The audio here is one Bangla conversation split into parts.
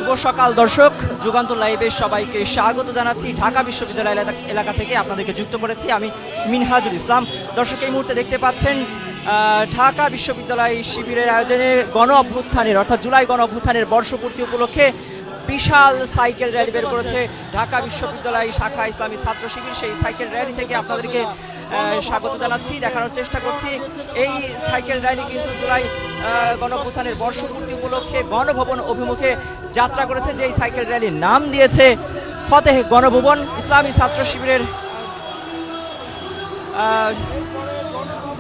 শুভ সকাল দর্শক, যুগান্তর লাইভে সবাইকে স্বাগত জানাচ্ছি। ঢাকা বিশ্ববিদ্যালয় এলাকা থেকে আপনাদেরকে যুক্ত করেছি আমি মিনহাজুল ইসলাম। দর্শক, এই মুহূর্তে দেখতে পাচ্ছেন ঢাকা বিশ্ববিদ্যালয় শিবিরের আয়োজনে গণ অভ্যুত্থানের অর্থাৎ জুলাই গণ অভ্যুত্থানের বর্ষপূর্তি উপলক্ষে বিশাল সাইকেল র্যালি বের করেছে ঢাকা বিশ্ববিদ্যালয় শাখা ইসলামী ছাত্র শিবির। সেই সাইকেল র্যালি থেকে আপনাদেরকে স্বাগত জানাচ্ছি, দেখানোর চেষ্টা করছি। এই সাইকেল র্যালি কিন্তু জুলাই গণ অভ্যুত্থানের বর্ষপূর্তি উপলক্ষে গণভবন অভিমুখে যাত্রা করেছে। যে এই সাইকেল র্যালির নাম দিয়েছে ফতেহ গণভবন। ইসলামী ছাত্র শিবিরের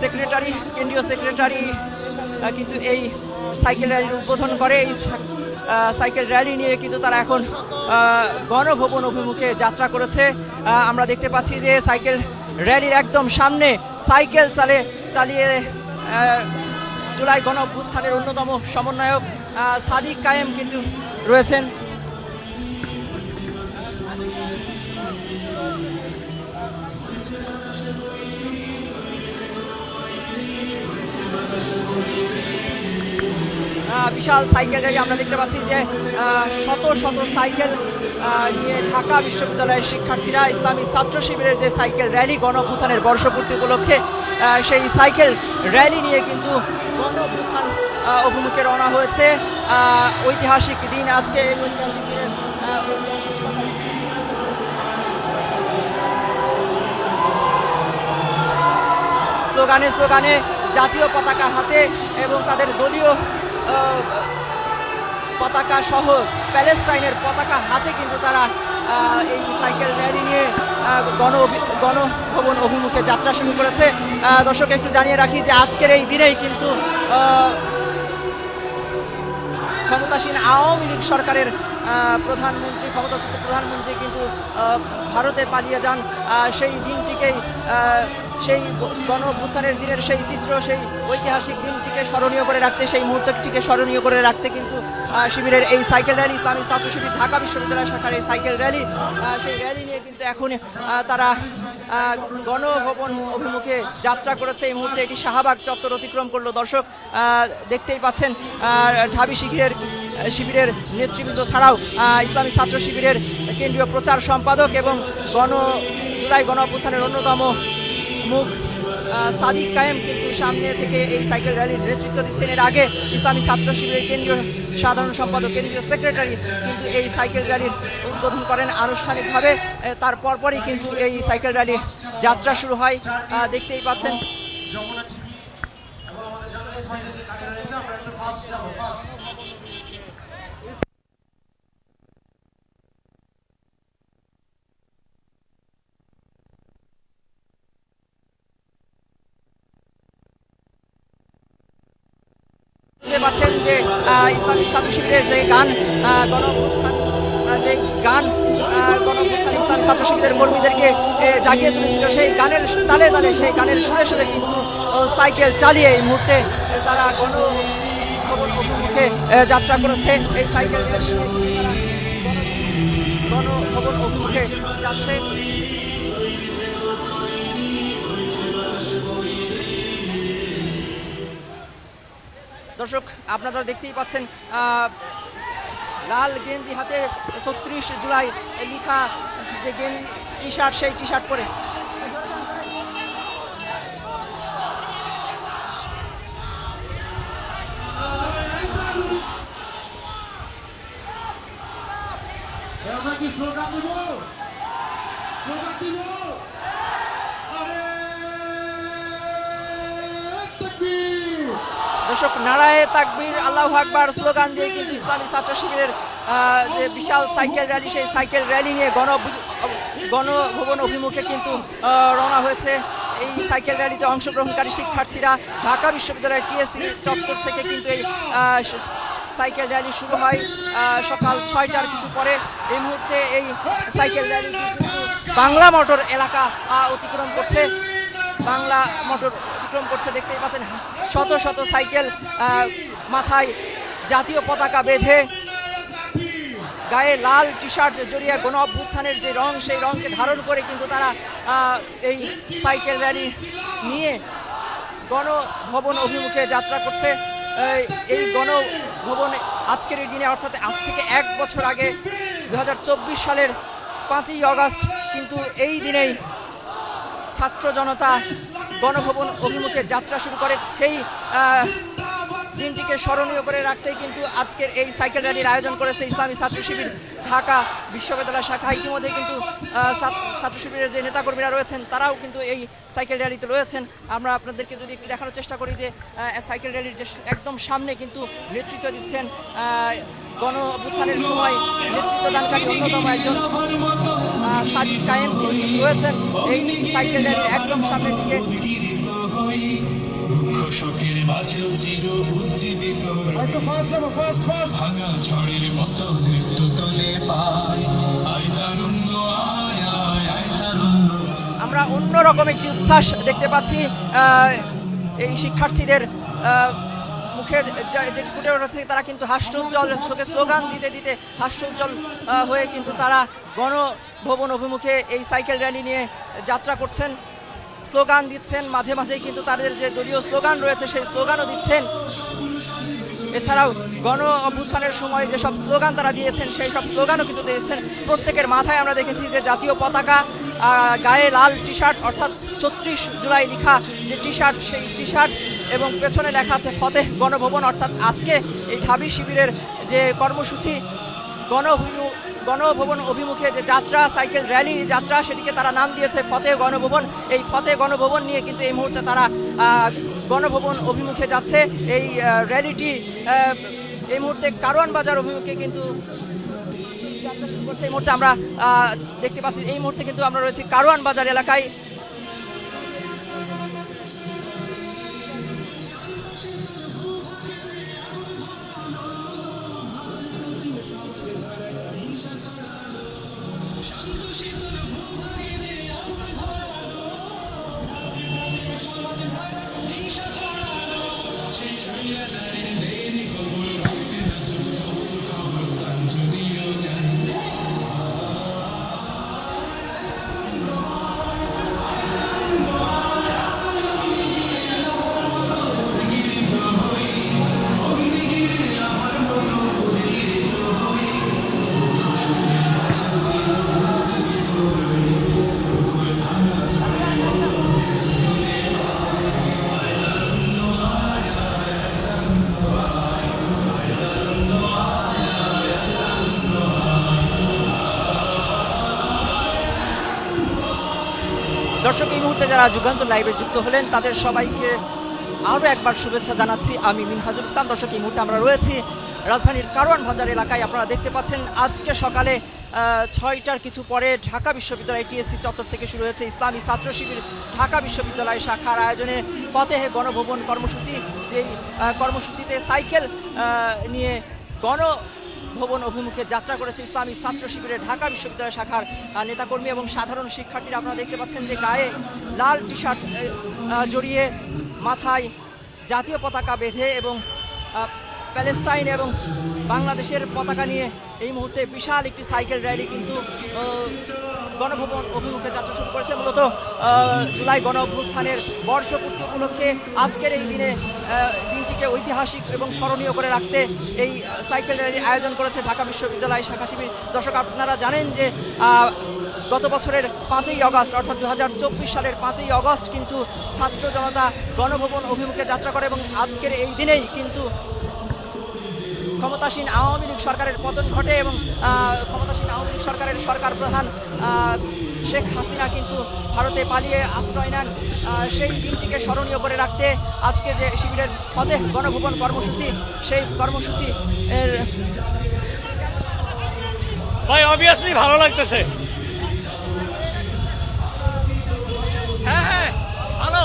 সেক্রেটারি, কেন্দ্রীয় সেক্রেটারি কিন্তু এই সাইকেল র্যালির উদ্বোধন করে। এই সাইকেল র্যালি নিয়ে কিন্তু তারা এখন গণভবন অভিমুখে যাত্রা করেছে। আমরা দেখতে পাচ্ছি যে সাইকেল র্যালির একদম সামনে সাইকেল চালিয়ে জুলাই গণ অভ্যুত্থানের অন্যতম সমন্বয়ক সাদিক কায়েম কিন্তু রয়েছেন। বিশাল সাইকেল র্যালি আমরা দেখতে পাচ্ছি যে শত শত সাইকেল নিয়ে ঢাকা বিশ্ববিদ্যালয়ের শিক্ষার্থীরা ইসলামী ছাত্র শিবিরের যে সাইকেল র্যালি গণ অভ্যুত্থানের বর্ষপূর্তি উপলক্ষে সেই সাইকেল র্যালি নিয়ে কিন্তু গণ অভ্যুত্থান অভিমুখে রওনা হয়েছে। ঐতিহাসিক দিন আজকে। স্লোগানে জাতীয় পতাকা হাতে এবং তাদের দলীয় পতাকা সহ প্যালেস্টাইনের পতাকা হাতে কিন্তু তারা এই সাইকেল র্যালি নিয়ে গণভবন অভিমুখে যাত্রা শুরু করেছে। দর্শক, একটু জানিয়ে রাখি যে আজকের এই দিনেই কিন্তু ক্ষমতাসীন আওয়ামী লীগ সরকারের ক্ষমতাচ্যুত প্রধানমন্ত্রী কিন্তু ভারতে পালিয়ে যান। সেই দিনটিকেই সেই গণ অভ্যুত্থানের দিনের সেই চিত্র, সেই ঐতিহাসিক দিনটিকে স্মরণীয় করে রাখতে, সেই মুহূর্তটিকে স্মরণীয় করে রাখতে কিন্তু শিবিরের এই সাইকেল র্যালি, ইসলামী ছাত্র শিবির ঢাকা বিশ্ববিদ্যালয় শাখার এই সাইকেল র্যালি, সেই র্যালি নিয়ে কিন্তু এখন তারা গণভবন অভিমুখে যাত্রা করেছে। এই মুহূর্তে এটি শাহবাগ চত্বর অতিক্রম করলো। দর্শক, দেখতেই পাচ্ছেন ঢাবি শিবিরের নেতৃবৃন্দ ছাড়াও ইসলামী ছাত্র শিবিরের কেন্দ্রীয় প্রচার সম্পাদক এবং জুলাই গণ অভ্যুত্থানের অন্যতম মুখ সাদিক কায়েম কিন্তু সামনে থেকে এই সাইকেল র্যালির নেতৃত্ব দিচ্ছেন। এর আগে ইসলামী ছাত্র শিবিরের কেন্দ্রীয় সাধারণ সম্পাদক, কেন্দ্রীয় সেক্রেটারি কিন্তু এই সাইকেল র্যালির উদ্বোধন করেন আনুষ্ঠানিকভাবে। তার পরপরই কিন্তু এই সাইকেল র্যালির যাত্রা শুরু হয়। দেখতেই পাচ্ছেন যে ইসলামী ছাত্র শিবিরের যে গান গণ অভ্যুত্থান ইসলামী ছাত্র শিবিরের কর্মীদেরকে জাগিয়ে তুলেছিল, সেই গানের তালে তালে, সেই গানের সুরে সুরে কিন্তু সাইকেল চালিয়ে এই মুহূর্তে তারা গণভবন অভিমুখে যাত্রা করেছে। এই সাইকেল গণভবন অভিমুখে যাচ্ছে। দর্শক, আপনারা দেখতেই পাচ্ছেন লাল গেঞ্জি হাতে ৩৬ জুলাই লেখা যে টি শার্ট, সেই টি শার্ট পরে দর্শক, নারায়ে তাকবীর, আল্লাহু আকবার স্লোগান দিয়ে কিন্তু ইসলামী ছাত্র শিবিরের যে বিশাল সাইকেল র্যালি, সেই সাইকেল র্যালি নিয়ে গণভবন অভিমুখে কিন্তু রওনা হয়েছে। এই সাইকেল র্যালিতে অংশগ্রহণকারী শিক্ষার্থীরা ঢাকা বিশ্ববিদ্যালয়ের টিএসসি চত্বর থেকে কিন্তু এই সাইকেল র্যালি শুরু হয় সকাল ৬টার কিছু পরে। এই মুহূর্তে এই সাইকেল র্যালি বাংলা মোটর এলাকা অতিক্রম করছে। দেখতেই পাচ্ছেন শত শত সাইকেল, মাথায় জাতীয় পতাকা বেঁধে, গায়ে লাল টি শার্ট জড়িয়ে গণ অভ্যুত্থানের যে রং, সেই রংকে ধারণ করে কিন্তু তারা এই সাইকেল র্যালি নিয়ে গণভবন অভিমুখে যাত্রা করছে। এই গণভবন আজকের এই দিনে অর্থাৎ আজ থেকে 1 বছর আগে 2024 সালের 5ই অগস্ট কিন্তু এই দিনেই ছাত্র জনতা গণভবন অভিমুখে যাত্রা শুরু করে। সেই দিনটিকে স্মরণীয় করে রাখতেই কিন্তু আজকের এই সাইকেল র্যালির আয়োজন করেছে ইসলামী ছাত্র শিবির ঢাকা বিশ্ববিদ্যালয় শাখা। ইতিমধ্যে কিন্তু ছাত্র শিবিরের যে নেতাকর্মীরা রয়েছেন তারাও কিন্তু এই সাইকেল র্যালিতে রয়েছেন। আমরা আপনাদেরকে যদি একটু দেখানোর চেষ্টা করি যে সাইকেল র্যালির যে একদম সামনে কিন্তু নেতৃত্ব দিচ্ছেন গণ অভ্যুত্থানের সময় নেতৃত্বদানকারী অন্যতম একজন সাদিক কায়েম রয়েছেন এই সাইকেল র্যালির একদম সামনের দিকে। শোকের মাঝেও চির উজ্জীবিত ভাঙা ঝড়ের মতো নৃত্য তোলে পায় আয় তারুণ্য আয় আয় আয় তারুণ্য। আমরা অন্যরকম একটি উচ্ছ্বাস দেখতে পাচ্ছি এই শিক্ষার্থীদের মুখে যেটি ফুটে উঠেছে। তারা কিন্তু হাস্যোজ্জ্বল চোখে স্লোগান দিতে দিতে হাস্যোজ্জ্বল হয়ে কিন্তু তারা গণভবন অভিমুখে এই সাইকেল র্যালি নিয়ে যাত্রা করছেন, স্লোগান দিচ্ছেন। মাঝে মাঝেই কিন্তু তাদের যে দলীয় স্লোগান রয়েছে সেই স্লোগানও দিচ্ছেন। এছাড়াও গণ অভ্যুত্থানের সময় যেসব স্লোগান তারা দিয়েছেন সেই সব স্লোগানও কিন্তু দিয়েছেন। প্রত্যেকের মাথায় আমরা দেখেছি যে জাতীয় পতাকা, গায়ে লাল টি শার্ট অর্থাৎ 34 জুলাই লেখা যে টি শার্ট, সেই টি শার্ট এবং পেছনে লেখা আছে ফতেহ গণভবন। অর্থাৎ আজকে এই ঢাবি শিবিরের যে কর্মসূচি গণভবন অভিমুখে যে যাত্রা, সাইকেল র্যালি যাত্রা, সেটিকে তারা নাম দিয়েছে ফতেহ গণভবন। এই ফতেহ গণভবন নিয়ে কিন্তু এই মুহূর্তে তারা গণভবন অভিমুখে যাচ্ছে। এই র্যালিটি এই মুহূর্তে কারওয়ান বাজার অভিমুখে কিন্তু যাত্রা শুরু করছে। এই মুহূর্তে আমরা দেখতে পাচ্ছি, এই মুহূর্তে কিন্তু আমরা রয়েছি কারওয়ান বাজার এলাকায়। দর্শক, এই মুহূর্তে যারা যুগান্তর লাইভে যুক্ত হলেন তাদের সবাইকে আরও একবার শুভেচ্ছা জানাচ্ছি। আমি মিনহাজুল ইসলাম। দর্শক, এই মুহূর্তে আমরা রয়েছি রাজধানীর কারওয়ান বাজার এলাকায়। আপনারা দেখতে পাচ্ছেন আজকে সকালে 6টার কিছু পরে ঢাকা বিশ্ববিদ্যালয় টিএসসি চত্বর থেকে শুরু হয়েছে ইসলামী ছাত্র শিবির ঢাকা বিশ্ববিদ্যালয় শাখার আয়োজনে ফতেহ গণভবন কর্মসূচি। যেই কর্মসূচিতে সাইকেল নিয়ে গণভবন অভিমুখে যাত্রা করেছে ইসলামী ছাত্র শিবিরের ঢাকা বিশ্ববিদ্যালয় শাখার নেতাকর্মী এবং সাধারণ শিক্ষার্থীরা। আপনারা দেখতে পাচ্ছেন যে গায়ে লাল টি শার্ট জড়িয়ে, মাথায় জাতীয় পতাকা বেঁধে এবং প্যালেস্টাইন এবং বাংলাদেশের পতাকা নিয়ে এই মুহূর্তে বিশাল একটি সাইকেল র্যালি কিন্তু গণভবন অভিমুখে যাত্রা শুরু করেছে। মূলত জুলাই গণ অভ্যুত্থানের বর্ষপূর্তি উপলক্ষে আজকের এই দিনটিকে ঐতিহাসিক এবং স্মরণীয় করে রাখতে এই সাইকেল র্যালির আয়োজন করেছে ঢাকা বিশ্ববিদ্যালয় শাখা শিবির। দর্শক, আপনারা জানেন যে গত বছরের 5ই অগস্ট অর্থাৎ 2024 সালের 5ই অগস্ট কিন্তু ছাত্র জনতা গণভবন অভিমুখে যাত্রা করে এবং আজকের এই দিনেই কিন্তু ক্ষমতাসীন আওয়ামী লীগ সরকারের পতন ঘটে এবং ক্ষমতাসীন আওয়ামী লীগ সরকারের সরকার প্রধান শেখ হাসিনা কিন্তু ভারতে পালিয়ে আশ্রয় নেন। সেই দিনটিকে স্মরণীয় করে রাখতে আজকে যে শিবিরের ফতেহ গণভবন কর্মসূচি, সেই কর্মসূচি এর ভাই অবভিয়াসলি ভালো লাগতেছে। হ্যাঁ হ্যাঁ ভালো।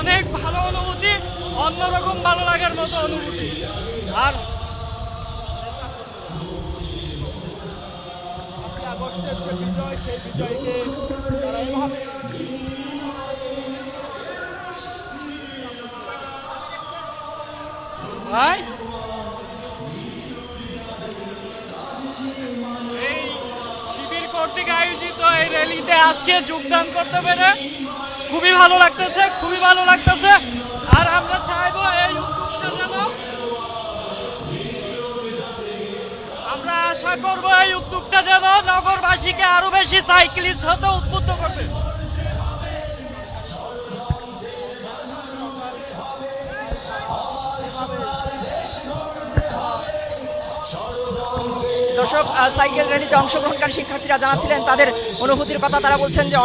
অনেক ভালো অনুভূতি, অন্যরকম ভালো লাগার মতো অনুভূতি। আর আগস্টের যে বিজয়, সেই বিজয়কে তারা এভাবে ভাই এই কর্তৃক আয়োজিত এই র্যালিতে আজকে যোগদান করতে পেরে খুবই ভালো লাগতেছে, খুবই ভালো লাগতেছে। আর আমরা চাইবো এই উদ্যোগটা যেন, আমরা আশা করবো এই উদ্যোগটা যেন নগরবাসীকে আরো বেশি সাইক্লিস্ট হতে উদ্বুদ্ধ করবে। দর্শক, সাইকেল র্যালিতে অংশগ্রহণকারী শিক্ষার্থীরা জানাচ্ছিলেন তাদের অনুভূতির কথা। তারা বলছেন যে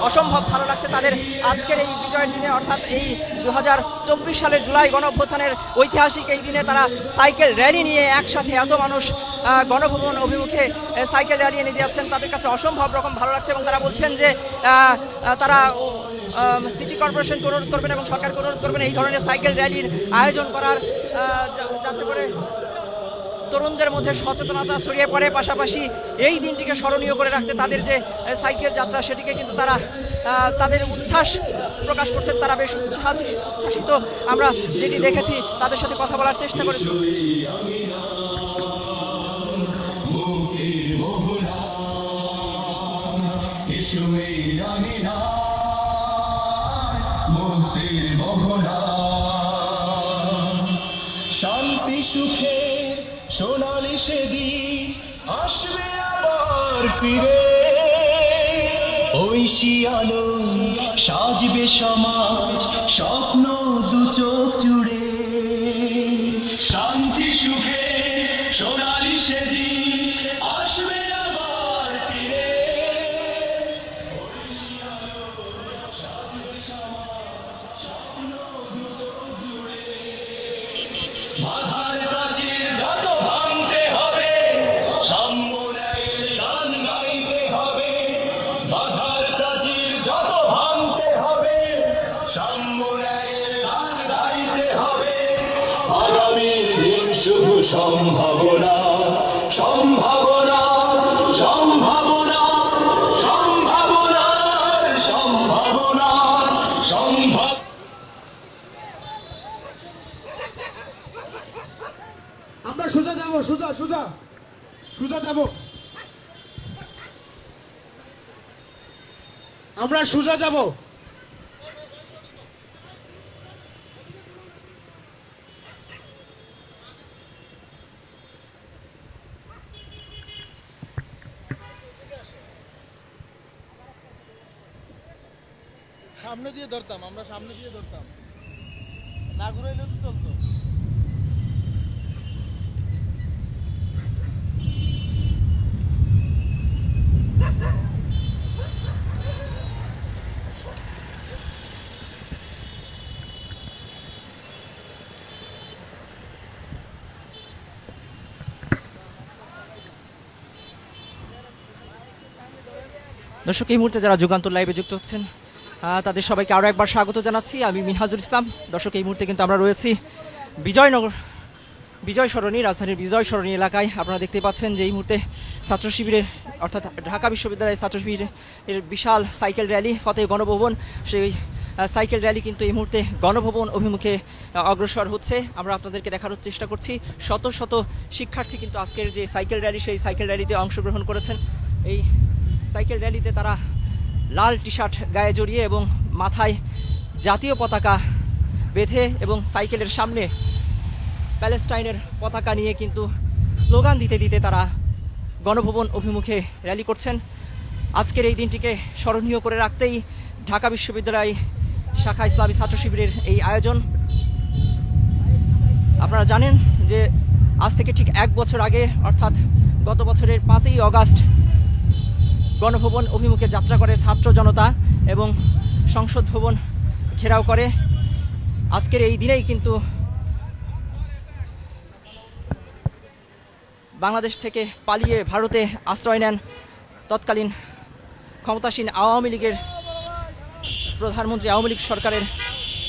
অসম্ভব ভালো লাগছে তাদের আজকের এই বিজয়ের দিনে, অর্থাৎ এই 2024 সালের জুলাই গণঅভ্যুত্থানের ঐতিহাসিক এই দিনে তারা সাইকেল র্যালি নিয়ে একসাথে এত মানুষ গণভবন অভিমুখে সাইকেল র্যালি নিয়ে যাচ্ছেন। তাদের কাছে অসম্ভব রকম ভালো লাগছে এবং তারা বলছেন যে তারা সিটি কর্পোরেশনকে অনুরোধ করবেন এবং সরকারকে অনুরোধ করবেন এই ধরনের সাইকেল র্যালির আয়োজন করার, যাতে করে তরুণদের মধ্যে সচেতনতা ছড়িয়ে পড়ে। পাশাপাশি এই দিনটিকে স্মরণীয় করে রাখতে তাদের যে সাইকেল যাত্রা সেটিকে কিন্তু তারা তাদের উচ্ছ্বাস প্রকাশ করছেন। তারা বেশ উচ্ছ্বাসিত আমরা যেটি দেখেছি, তাদের সাথে কথা বলার চেষ্টা করেছি। শান্তি সুখে সোনালি সেদিন আসবে আবার ফিরে, ঐশী আলো সাজবে সমাজ স্বপ্ন দু চোখ জুড়ে। শান্তি সুখে সোনালি সেদিন আসবে আবার ফিরে, ঐশী আলো সাজবে সমাজ স্বপ্ন দু চোখ জুড়ে। বাধার প্রাচীর যত ভাঙতে হবে, সাম্য ন্যায়ের গান গাইতে হবে। বাধার প্রাচীর যত ভাঙতে হবে, সাম্য ন্যায়ের গান গাইতে হবে। আগামীর দিন শুধু সম্ভাবনা, সম্ভাবনা, সম্ভাবনা, সম্ভাবনার সম্ভাবনা, সম্ভাবনা। আমরা সোজা যাবো, সোজা সোজা সোজা যাবো, আমরা সোজা যাবো। সামনে দিয়ে ধরতাম, আমরা সামনে দিয়ে ধরতাম, না ঘুরাইলেও তো চলতো। দর্শক, এই মুহূর্তে যারা যুগান্তর লাইভে যুক্ত হচ্ছেন তাদের সবাইকে আরও একবার স্বাগত জানাচ্ছি। আমি মিনহাজুল ইসলাম। দর্শক, এই মুহূর্তে কিন্তু আমরা রয়েছি বিজয়নগর বিজয় সরণি, রাজধানীর বিজয় সরণি এলাকায়। আপনারা দেখতে পাচ্ছেন যে এই মুহূর্তে ছাত্র শিবিরের, অর্থাৎ ঢাকা বিশ্ববিদ্যালয়ের ছাত্র শিবিরের বিশাল সাইকেল র্যালি ফতেহ গণভবন, সেই সাইকেল র্যালি কিন্তু এই মুহূর্তে গণভবন অভিমুখে অগ্রসর হচ্ছে। আমরা আপনাদেরকে দেখানোর চেষ্টা করছি শত শত শিক্ষার্থী কিন্তু আজকের যে সাইকেল র্যালি, সেই সাইকেল র্যালিতে অংশগ্রহণ করেছেন। এই সাইকেল র্যালিতে তারা লাল টি শার্ট গায়ে জড়িয়ে এবং মাথায় জাতীয় পতাকা বেঁধে এবং সাইকেলের সামনে প্যালেস্টাইনের পতাকা নিয়ে কিন্তু স্লোগান দিতে দিতে তারা গণভবন অভিমুখে র্যালি করছেন। আজকের এই দিনটিকে স্মরণীয় করে রাখতেই ঢাকা বিশ্ববিদ্যালয় শাখা ইসলামী ছাত্র শিবিরের এই আয়োজন। আপনারা জানেন যে আজ থেকে ঠিক 1 বছর আগে, অর্থাৎ গত বছরের 5ই অগাস্ট গণভবন অভিমুখে যাত্রা করে ছাত্র জনতা এবং সংসদ ভবন ঘেরাও করে। আজকের এই দিনেই কিন্তু বাংলাদেশ থেকে পালিয়ে ভারতে আশ্রয় নেন তৎকালীন ক্ষমতাসীন আওয়ামী লীগের প্রধানমন্ত্রী, আওয়ামী লীগ সরকারের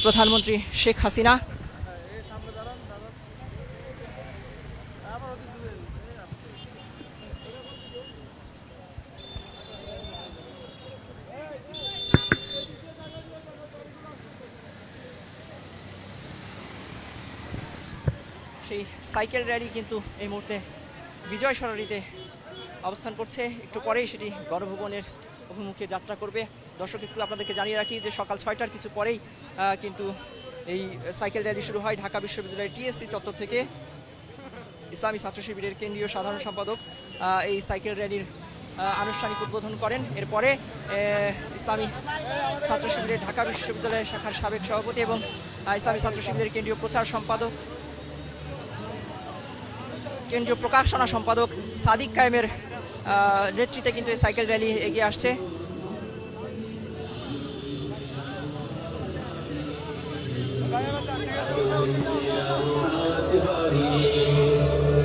প্রধানমন্ত্রী শেখ হাসিনা। সেই সাইকেল র্যালি কিন্তু এই মুহূর্তে বিজয় সরণিতে অবস্থান করছে। একটু পরেই সেটি গণভবনের অভিমুখে যাত্রা করবে। দর্শক, একটু আপনাদেরকে জানিয়ে রাখি যে সকাল 6টার কিছু পরেই কিন্তু এই সাইকেল র্যালি শুরু হয় ঢাকা বিশ্ববিদ্যালয়ের টিএসসি চত্বর থেকে। ইসলামী ছাত্র শিবিরের কেন্দ্রীয় সাধারণ সম্পাদক এই সাইকেল র্যালির আনুষ্ঠানিক উদ্বোধন করেন। এরপরে ইসলামী ছাত্র শিবিরের ঢাকা বিশ্ববিদ্যালয় শাখার সাবেক সভাপতি এবং ইসলামী ছাত্র শিবিরের কেন্দ্রীয় প্রচার সম্পাদক, কেন্দ্রীয় প্রকাশনা সম্পাদক সাদিক কায়েমের নেতৃত্বে কিন্তু এই সাইকেল র্যালি এগিয়ে আসছে।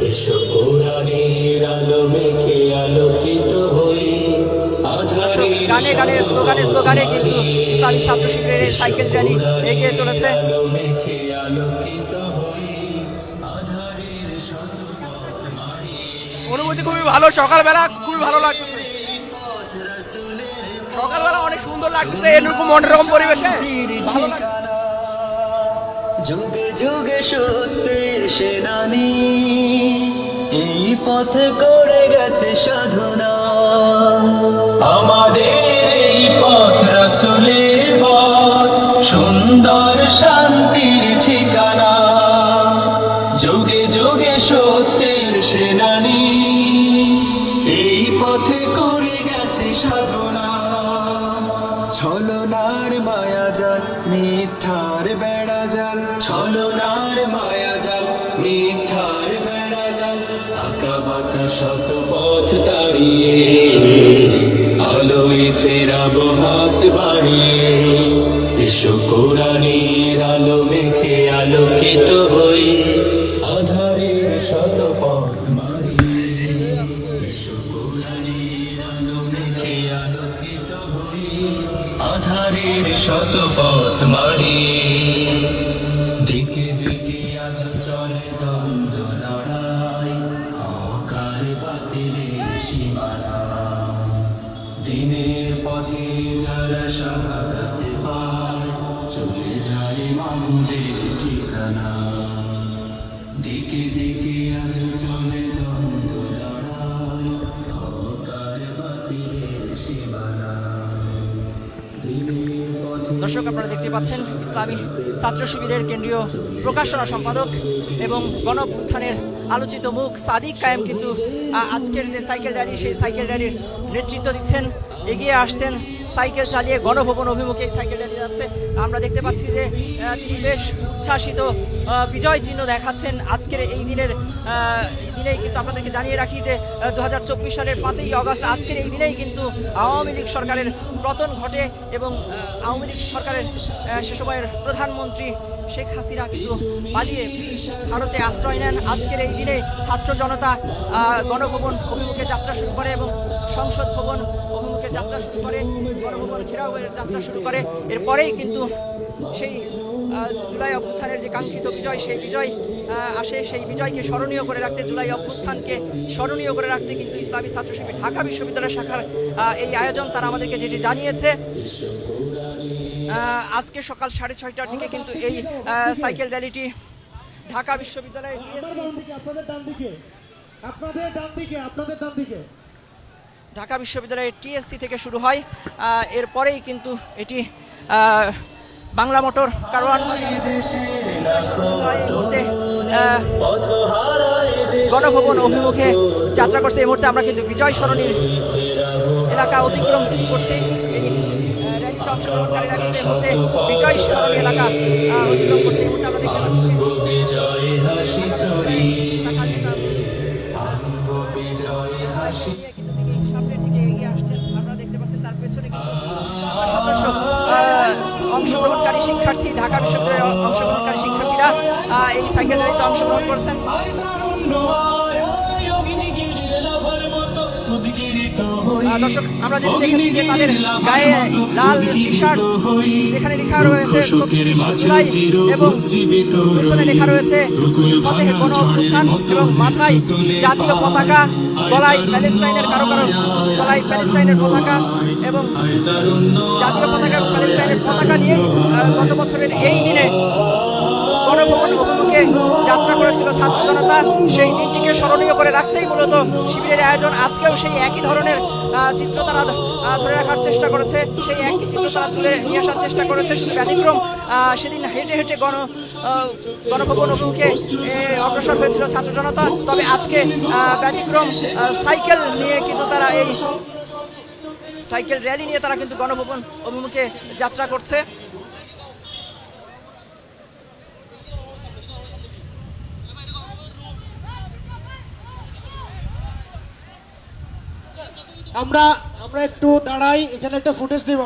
এসো কোরআনের আলো মেখে আলোকিত হই, গানে গানে স্লোগানে স্লোগানে কিন্তু ইসলামী ছাত্র শিবিরের এই সাইকেল র্যালি এগিয়ে চলেছে। আলো মেখে আলোকিত হই, আধারের শতপথ মাড়িয়ে অনুভূতি খুবই ভালো, সকালবেলা খুবই ভালো লাগতেছে, সকালবেলা অনেক সুন্দর লাগতেছে এরকম মনোরম পরিবেশে। যুগে যুগে সত্যের সেনানী এই পথে করে গেছে সাধনা। আমাদের এই পথ রাসূলের পথ, সুন্দর শান্তির ঠিকানা। যুগে যুগে সত্যের সেনানী এই পথে করে গেছে সাধনা। ছলনার মায়াজাল মিথ্যার বেড়াজাল, ছলনার মায়াজাল মিথ্যার বেড়াজাল, আঁকা বাঁকা শত পথ তাড়িয়ে আলোয় ফেরাবো হাত বাড়িয়ে। এসো কোরআনের আলো মেখে আলোকিত হই, আধারের শত পথ মাড়িয়ে। এসো কোরআনের আলো মেখে আলোকিত হই, আধারের শত পথ মাড়িয়ে। দিকে দিকে আজ চলে দ্বন্দ্ব লড়াই, অহংকার বাতিলের সীমানা। দিনের পথে যারা শাহাদাত পায়, চলে যায় মামুদের ঠিকানা। দিকে দিকে আজ চলে দ্বন্দ্ব লড়াই, অহংকার বাতিলের সীমানা। দর্শক, আপনারা দেখতে পাচ্ছেন ইসলামী ছাত্র শিবিরের কেন্দ্রীয় প্রকাশনা সম্পাদক এবং গণঅভ্যুত্থানের আলোচিত মুখ সাদিক কায়েম কিন্তু আজকের যে সাইকেল র্যালি সেই সাইকেল র্যালির নেতৃত্ব দিচ্ছেন, এগিয়ে আসছেন সাইকেল চালিয়ে গণভবন অভিমুখে এই সাইকেল র্যালি যাচ্ছে। আমরা দেখতে পাচ্ছি যে তিনি বেশ উচ্ছ্বাসিত, বিজয় চিহ্ন দেখাচ্ছেন আজকের এই দিনেই কিন্তু আপনাদেরকে জানিয়ে রাখি যে 2024 সালের 5ই অগস্ট আজকের এই দিনেই কিন্তু আওয়ামী লীগ সরকারের পতন ঘটে এবং আওয়ামী লীগ সরকারের সে সময়ের প্রধানমন্ত্রী শেখ হাসিনা কিন্তু পালিয়ে ভারতে আশ্রয় নেন। আজকের এই দিনে ছাত্র জনতা গণভবন অভিমুখে যাত্রা শুরু করে এবং সংসদ ভবন অভিমুখে যাত্রা শুরু করে, গণভবন ঘেরাও হয়ে যাত্রা শুরু করে। এরপরেই কিন্তু সেই জুলাই অভ্যুত্থানের যে কাঙ্ক্ষিত বিজয়, সেই বিজয় আসে। সেই বিজয়কে স্মরণীয় করে রাখতে, জুলাই অভ্যুত্থানকে স্মরণীয় করে রাখতে কিন্তু ইসলামী ছাত্র শিবির ঢাকা বিশ্ববিদ্যালয় শাখার এই আয়োজন। তারা আমাদেরকে যেটি জানিয়েছে, আজকে সকাল 6:30টার দিকে কিন্তু এই সাইকেল র্যালিটি ঢাকা বিশ্ববিদ্যালয়ের ঢাকা বিশ্ববিদ্যালয়ের টিএসসি থেকে শুরু হয়। এরপরেই কিন্তু এটি বাংলা মোটর কারওয়ান গণভবন অভিমুখে যাত্রা করছে। এই মুহূর্তে আমরা কিন্তু বিজয় সরণির এলাকা অতিক্রম করছি। এই র্যালিতে অংশগ্রহণকারীরা কিন্তু এই মুহূর্তে বিজয় সরণি এলাকা অতিক্রম করছে। এই মুহূর্তে আমরা দেখতে পাচ্ছি সামনের দিকে এগিয়ে আসছেন। আপনারা দেখতে পাচ্ছেন তার পেছনে সদস্য অংশগ্রহণকারী শিক্ষার্থী, ঢাকা বিশ্ববিদ্যালয়ের অংশগ্রহণকারী শিক্ষার্থীরা এই সাইকেল র্যালিতে অংশগ্রহণ করছেন। দর্শক, আমরা যেটি দেখেছি যে তাদের গায়ে লাল টি-শার্ট, যেখানে লেখা রয়েছে 36 জুলাই এবং পেছনে লেখা রয়েছে ফতেহ গণঅভ্যুত্থান এবং মাথায় জাতীয় পতাকা, গলায় প্যালেস্টাইনের কারো গলায় প্যালেস্টাইনের পতাকা এবং জাতীয় পতাকা এবং প্যালেস্টাইনের পতাকা নিয়ে গত বছরের এই দিনে গণভবন অভিমুখে যাত্রা করেছিল ছাত্র জনতা, সেই দিনটিকে স্মরণীয় করে রাখতেই মূলত শিবিরের আয়োজন। আজকেও সেই একই ধরনের চিত্র তারা ধরে রাখার চেষ্টা করেছে, সেই একই চিত্র তারা তুলে নিয়ে আসার চেষ্টা করেছে। শুধু ব্যতিক্রম সেদিন হেঁটে হেঁটে গণভবন অভিমুখে অগ্রসর হয়েছিল ছাত্র জনতা, তবে আজকে ব্যতিক্রম সাইকেল নিয়ে কিন্তু তারা এই সাইকেল র্যালি নিয়ে তারা কিন্তু গণভবন অভিমুখে যাত্রা করছে। আমরা আমরা একটু দাঁড়াই, এখানে একটা ফুটেজ দেব।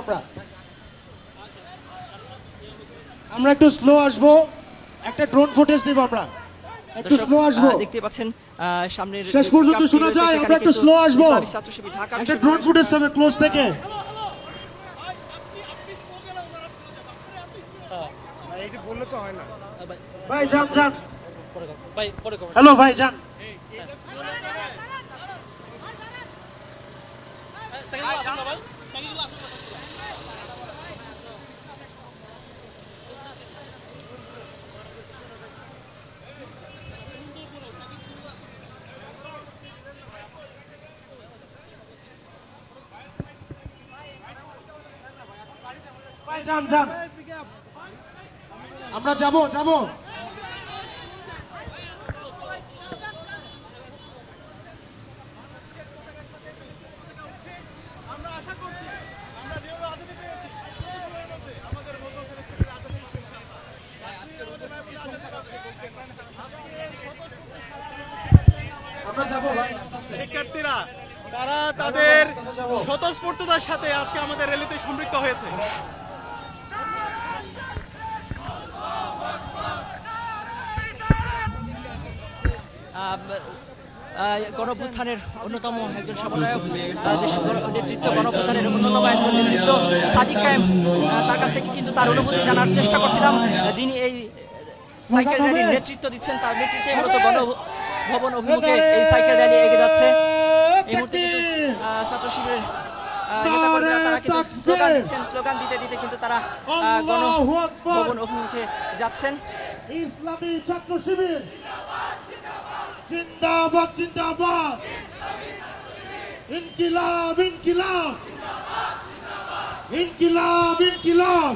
আমরা একটু স্লো আসবো, একটা ড্রোন ফুটেজ দেব। আমরা একটু স্লো আসবো, দেখতে পাচ্ছেন সামনের শেষ পর্যন্ত শোনা যায়। আমরা একটু স্লো আসবো, ছাত্র শিবির ঢাকা একটা ড্রোন ফুটেজ হবে ক্লোজ থেকে। ভাই যান যান, হ্যালো ভাই যান। ভাই যান যান, আমরা যাব যাব। আমরা যাব ভাই। শিক্ষার্থীরা তারা তাদের স্বতঃস্ফূর্ততার সাথে আজকে আমাদের র্যালিতে সম্পৃক্ত হয়েছে। গণভ্যুত্থানের অন্যতম একজন সমন্বয়ক, যে নেতৃত্ব গণভ্যুত্থানের অন্যতম একজন নেতৃত্ব সাদিক কায়েম, তার কাছ থেকে কিন্তু তার অনুভূতি জানার চেষ্টা করছিলাম। যিনি এই সাইকেল র্যালির নেতৃত্ব দিচ্ছেন, তার নেতৃত্বে মূলত গণভবন অভিমুখে এই সাইকেল র্যালি এগিয়ে যাচ্ছে। এই মুহূর্তে কিন্তু ছাত্র শিবিরের নেতাকর্মীরা তারা কিন্তু স্লোগান দিচ্ছেন, স্লোগান দিতে দিতে কিন্তু তারা গণভবন অভিমুখে যাচ্ছেন। ইসলামী ছাত্র শিবির জিন্দাবাদ জিন্দাবাদ, ইনকিলাব ইনকিলাব, ইনকিলাব ইনকিলাব,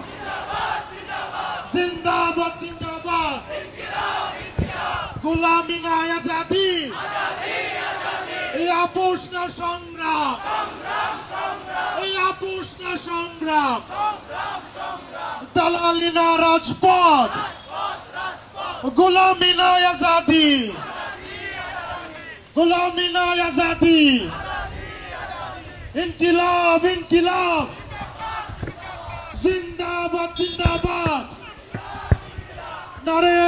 জিন্দাবাদ জিন্দাবাদ, গোলামি না আজাদি, এই আপোষ না সংগ্রাম, এই আপোষ না সংগ্রাম, দালালি না রাজপথ, গোলামি না আজাদি, গোলামি না আজাদি, ইনকিলাব ইনকিলাব, জিন্দাবাদ জিন্দাবাদ, নারে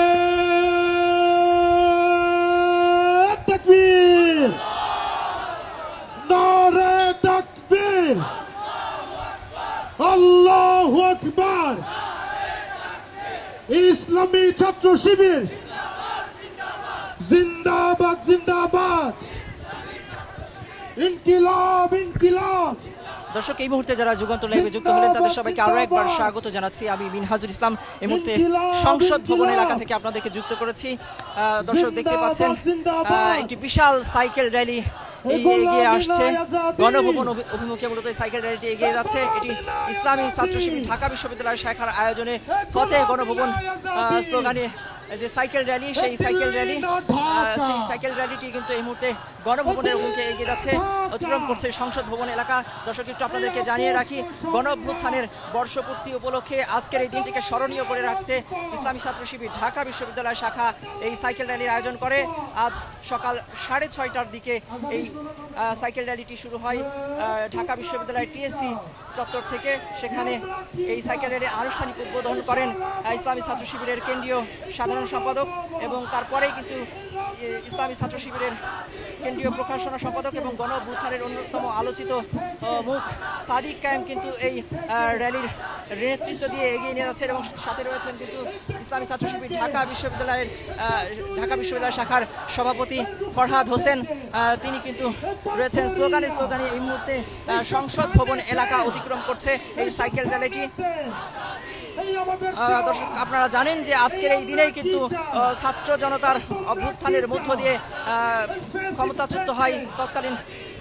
তাকবীর, নারে তাকবীর, আল্লাহু আকবার। ইসলামী ছাত্র শিবির জিন্দাবাদ জিন্দাবাদ, ইনকিলাব ইনকিলাব। দর্শক, এই মুহূর্তে যারা যুগান্তর লাইভে যুক্ত হলেন তাদের সবাইকে আরো একবার স্বাগত জানাচ্ছি। আমি মিনহাজুল ইসলাম এই মুহূর্তে সংসদ ভবন এলাকা থেকে আপনাদেরকে যুক্ত করেছি। দর্শক দেখতে পাচ্ছেন একটি বিশাল সাইকেল র্যালি এগিয়ে আসছে গণভবন অভিমুখে। মূলত সাইকেল র্যালিটি এগিয়ে যাচ্ছে। এটি ইসলামী ছাত্র শিবির ঢাকা বিশ্ববিদ্যালয় শাখার আয়োজনে ফতেহ গণভবন স্লোগানে যে সাইকেল র্যালি, সেই সাইকেল র্যালিটি কিন্তু এই মুহূর্তে গণভবনের অভিমুখে এগিয়ে যাচ্ছে, অতিক্রম করছে সংসদ ভবন এলাকা। দর্শক, একটু আপনাদেরকে জানিয়ে রাখি, গণঅভ্যুত্থানের বর্ষপূর্তি উপলক্ষে আজকের এই দিনটিকে স্মরণীয় করে রাখতে ইসলামী ছাত্র শিবির ঢাকা বিশ্ববিদ্যালয় শাখা এই সাইকেল র্যালির আয়োজন করে। আজ সকাল 6:30টার দিকে এই সাইকেল র্যালিটি শুরু হয় ঢাকা বিশ্ববিদ্যালয়ের টিএসসি চত্বর থেকে। সেখানে এই সাইকেল র্যালির আনুষ্ঠানিক উদ্বোধন করেন ইসলামী ছাত্র শিবিরের কেন্দ্রীয় সাধারণ সম্পাদক, এবং তারপরেই কিন্তু ইসলামী ছাত্র শিবিরের কেন্দ্রীয় প্রকাশনা সম্পাদক এবং গণঅভ্যুত্থানের অন্যতম আলোচিত মুখ সাদিক কায়েম কিন্তু এই র্যালির নেতৃত্ব দিয়ে এগিয়ে নিয়ে যাচ্ছেন। এবং সাথে রয়েছেন কিন্তু ইসলামী ছাত্র শিবির ঢাকা বিশ্ববিদ্যালয় শাখার সভাপতি ফরহাদ হোসেন, তিনি কিন্তু রয়েছেন স্লোগানে এই মুহূর্তে সংসদ ভবন এলাকা অতিক্রম করছে এই সাইকেল র্যালিটি। দর্শক আপনারা জানেন যে আজকের এই দিনেই কিন্তু ছাত্র জনতার অভ্যুত্থানের মধ্য দিয়ে ক্ষমতাচ্যুত হয় তৎকালীন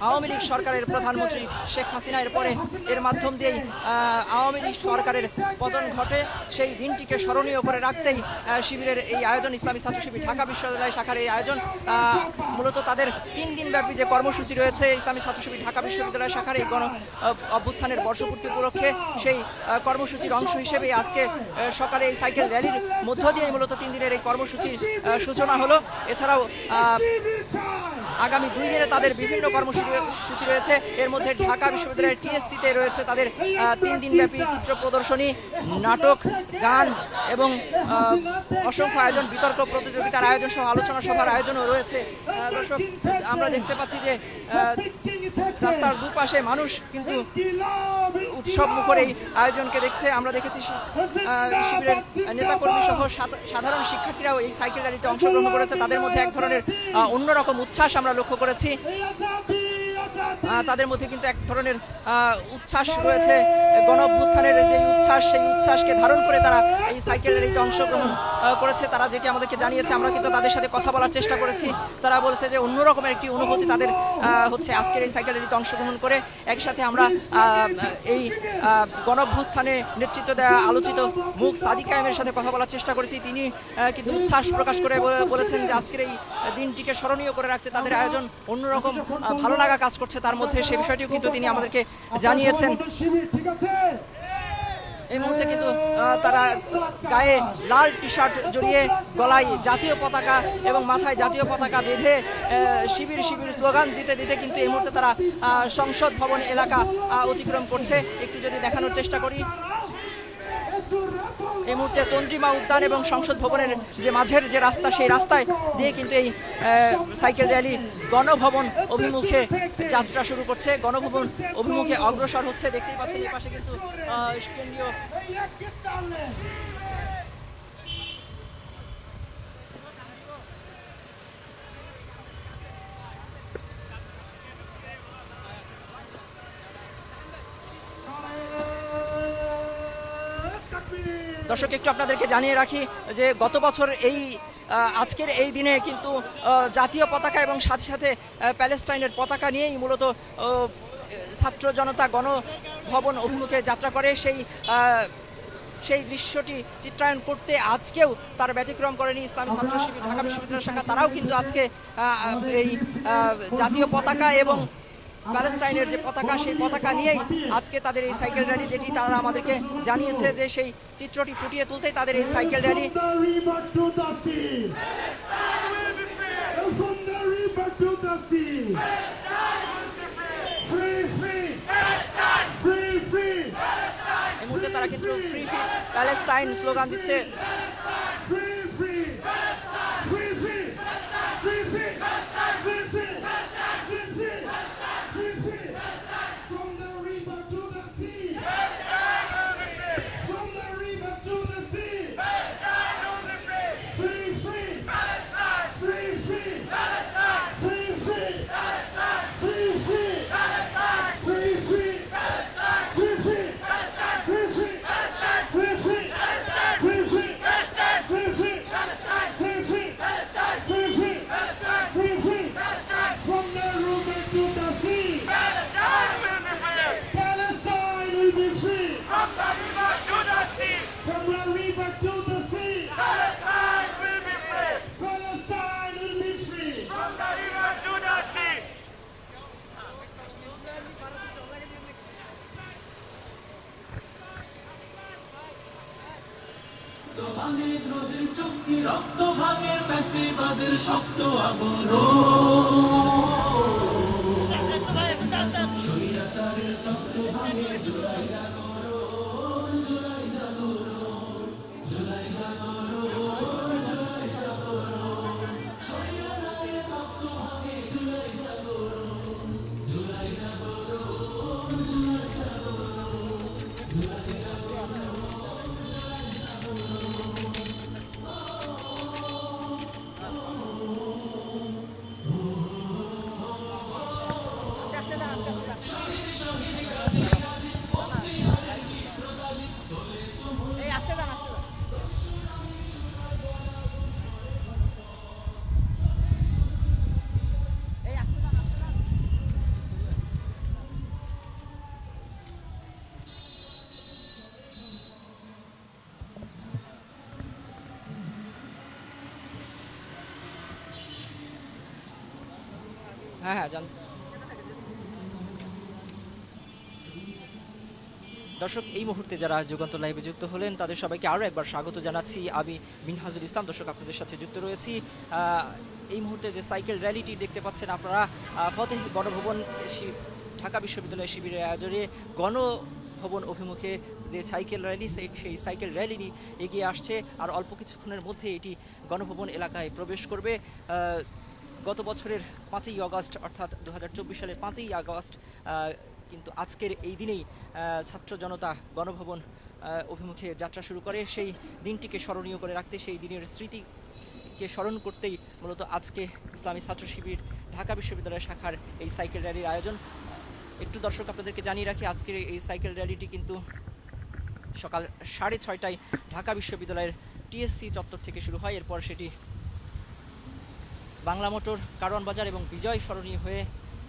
আওয়ামী লীগ সরকারের প্রধানমন্ত্রী শেখ হাসিনা। এরপরে এর মাধ্যম দিয়েই আওয়ামী লীগ সরকারের পতন ঘটে। সেই দিনটিকে স্মরণীয় করে রাখতেই শিবিরের এই আয়োজন, ইসলামী ছাত্র শিবির ঢাকা বিশ্ববিদ্যালয় শাখার এই আয়োজন। মূলত তাদের 3 দিনব্যাপী যে কর্মসূচি রয়েছে ইসলামী ছাত্র শিবির ঢাকা বিশ্ববিদ্যালয় শাখার এই গণ অভ্যুত্থানের বর্ষপূর্তি উপলক্ষে, সেই কর্মসূচির অংশ হিসেবে আজকে সকালে এই সাইকেল র্যালির মধ্য দিয়েই মূলত 3 দিনের এই কর্মসূচির সূচনা হলো। এছাড়াও আগামী 2 দিনে তাদের বিভিন্ন কর্মসূচি রয়েছে। এর মধ্যে ঢাকা বিশ্ববিদ্যালয়ের টিএসসিতে রয়েছে তাদের 3 দিনব্যাপী চিত্র প্রদর্শনী, নাটক, গান এবং অসংখ্য আয়োজন, বিতর্ক প্রতিযোগিতার আয়োজন সহ আলোচনা সভার আয়োজনও রয়েছে। দর্শক আমরা দেখতে পাচ্ছি যে রাস্তার দুপাশে মানুষ কিন্তু উৎসব মুখর এই আয়োজনকে দেখছে। আমরা দেখেছি শিবিরের নেতাকর্মী সহ সাধারণ শিক্ষার্থীরাও এই সাইকেল র্যালিতে অংশগ্রহণ করেছে। তাদের মধ্যে এক ধরনের অন্যরকম উচ্ছ্বাস আমরা লক্ষ্য করেছি। তাদের মধ্যে কিন্তু এক ধরনের উচ্ছ্বাস রয়েছে, গণ অভ্যুত্থানের যে উচ্ছ্বাস, সেই উচ্ছ্বাসকে ধারণ করে তারা এই সাইকেল র্যালিতে অংশগ্রহণ করেছে। তারা যেটি আমাদেরকে জানিয়েছে, আমরা কিন্তু তাদের সাথে কথা বলার চেষ্টা করেছি। তারা বলছে যে অন্যরকমের একটি অনুভূতি তাদের হচ্ছে আজকের এই সাইকেল র্যালিতে অংশগ্রহণ করে। একসাথে আমরা এই গণ অভ্যুত্থানে নেতৃত্ব দেওয়া আলোচিত মুখ সাদিক কায়েমের সাথে কথা বলার চেষ্টা করেছি। তিনি কিন্তু উচ্ছ্বাস প্রকাশ করে বলেছেন যে আজকের এই দিনটিকে স্মরণীয় করে রাখতে তাদের আয়োজন অন্যরকম ভালো লাগা কাজ করছে তার মধ্যে, সে বিষয়টিও কিন্তু তিনি আমাদেরকে জানিয়েছেন। এই মুহূর্তে কিন্তু তারা গায়ে লাল টি শার্ট জড়িয়ে, গলায় জাতীয় পতাকা এবং মাথায় জাতীয় পতাকা বেঁধে শিবির শিবির স্লোগান দিতে দিতে কিন্তু এই মুহূর্তে তারা সংসদ ভবন এলাকা অতিক্রম করছে। একটু যদি দেখানোর চেষ্টা করি, এই মুহূর্তে চন্দ্রিমা উদ্যান এবং সংসদ ভবনের যে মাঝের যে রাস্তা, সেই রাস্তায় দিয়ে কিন্তু এই সাইকেল র্যালি গণভবন অভিমুখে যাত্রা শুরু করছে, গণভবন অভিমুখে অগ্রসর হচ্ছে। দেখতেই পাচ্ছেন এই পাশে কিন্তু কেন্দ্রীয় দর্শক একটু আপনাদেরকে জানিয়ে রাখি যে গত বছর এই আজকের এই দিনে কিন্তু জাতীয় পতাকা এবং সাথে সাথে প্যালেস্টাইনের পতাকা নিয়েই মূলত ছাত্র জনতা গণভবন অভিমুখে যাত্রা করে। সেই দৃশ্যটি চিত্রায়ন করতে আজকেও তার ব্যতিক্রম করেনি ইসলামী ছাত্র শিবির ঢাকা বিশ্ববিদ্যালয় শাখা। তারাও কিন্তু আজকে এই জাতীয় পতাকা এবং প্যালেস্টাইনের যে পতাকা, সেই পতাকা নিয়েই আজকে তাদের এই সাইকেল র্যালি, যেটি তারা আমাদেরকে জানিয়েছে যে সেই চিত্রটি ফুটিয়ে তুলতেই তাদের এই সাইকেল র্যালি। এই মুহূর্তে তারা কিন্তু ফ্রি ফ্রি প্যালেস্টাইন স্লোগান দিচ্ছে। রক্ত ভাঙে ফ্যাসিবাদের শক্ত আবরণ, স্বৈরাচারের রক্ত ভাঙে জুলাই জাগরণ, জুলাই জাগরণ, জুলাই জাগরণ, জুলাই জাগরণ, স্বৈরাচারের রক্ত ভাঙে জুলাই জাগরণ, জুলাই জাগরণ, জুলাই জাগরণ, জুলাই জাগরণ। Oh হ্যাঁ দর্শক, এই মুহূর্তে যারা যুগান্তর লাইভে যুক্ত হলেন তাদের সবাইকে আরও একবার স্বাগত জানাচ্ছি। আমি মিনহাজুল ইসলাম। দর্শক, আপনাদের সাথে যুক্ত রয়েছি। এই মুহূর্তে যে সাইকেল র্যালিটি দেখতে পাচ্ছেন আপনারা, ফতেহ গণভবন ঢাকা বিশ্ববিদ্যালয় শিবিরের আয়োজনে গণভবন অভিমুখে যে সাইকেল র্যালি, সেই সাইকেল র্যালি এগিয়ে আসছে। আর অল্প কিছুক্ষণের মধ্যে এটি গণভবন এলাকায় প্রবেশ করবে। গত বছরের 5ই আগস্ট অর্থাৎ 2024 সালের 5ই আগস্ট কিন্তু আজকের এই দিনেই ছাত্র জনতা গণভবন অভিমুখে যাত্রা শুরু করে। সেই দিনটিকে স্মরণীয় করে রাখতে, সেই দিনের স্মৃতিকে স্মরণ করতেই মূলত আজকে ইসলামী ছাত্র শিবির ঢাকা বিশ্ববিদ্যালয় শাখার এই সাইকেল র্যালির আয়োজন। একটু দর্শক আপনাদেরকে জানিয়ে রাখি, আজকের এই সাইকেল র্যালিটি কিন্তু সকাল 6:30টায় ঢাকা বিশ্ববিদ্যালয়ের টিএসসি চত্বর থেকে শুরু হয়। এরপর সেটি বাংলা মোটর, কারওয়ান বাজার এবং বিজয় সরণি হয়ে